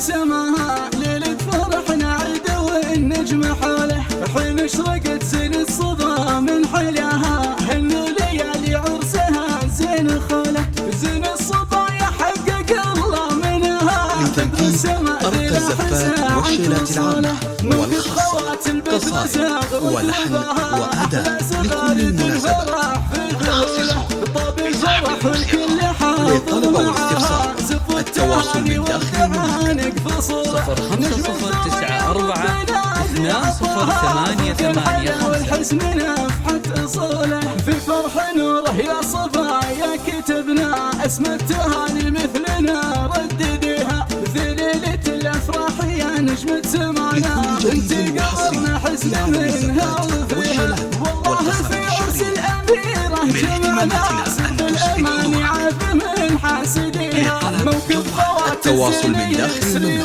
سماها ليلة فرح نعد والنجم حوله، حين اشرقت زين الصبا من حلاها، هنوا ليالي عرسها زين خاله، زين الصبا يحقق الله منها، فكر السما ذي الحساء والشيلات العامة والخاصة، قصائد ولحن وأداء لكل المناسبات، طاب الفرح والكل حاضر معها، التواصل من داخل المملكة 0500 والحسن نفحة أصوله، في فرح نوره يا صبايا كتبنا اسم التهاني مثلنا ردديها، في ليلة الأفراح يا نجمة سمانا، انت قمرنا حسن منها وفيها، والله في عرس الأميرة جمعنا، سد الأمان عاف من حاسديها، موكب التواصل من داخل المملكة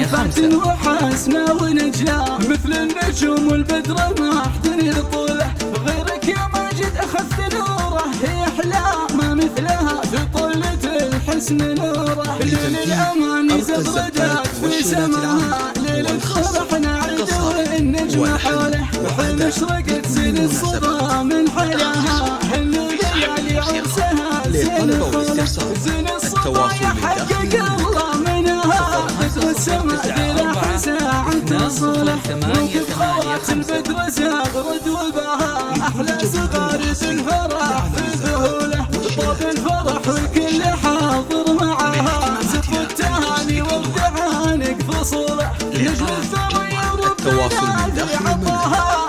0500 وحسنا ونجاه، مثل النجوم والبدر ما احتني طوله، غيرك يا ماجد اخذت نوره، هي احلى ما مثلها في طلة الحسن نوره، ليل الامان زغردت في سماها، ليل الفرح نعد والنجم حوله، وحين اشرقت زين الصبا من حلاها، هنوا ليالي عرسها زين خاله، زين الصبا يحقق الله منها، فكر السما ذي الحساء تصله، موكب خوات البدر زغرد وبها، احلى صغار الفرح في ذهوله، طاب الفرح والكل حاضر معها، زف التهاني والدعانق فصوله، نجم الثريا التواصل من داخل المملكة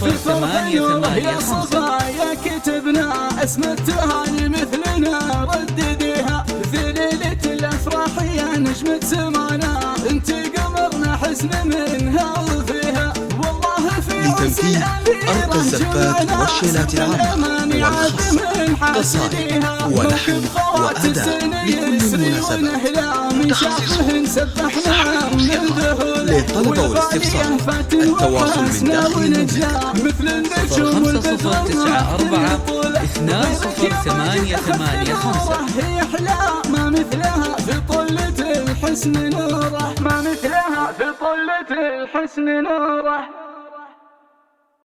0500 كتبنا اسم التهاني مثلنا ردديها، في ليلة الأفراح يا نجمة سمانا، انت قمرنا حسن منها وفيها، والله في عرس أرقى الزفات والشيلات العامة والخاصة، قصائد ولحن وأداء لكل المناسبات، سبحنا من ذهوله، للطلب والاستفسار التواصل من داخل المملكة مثل النجوم والبدر 0500 هي احلى ما مثلها في طلة الحسن نوره، ما مثلها في طلة الحسن نوره.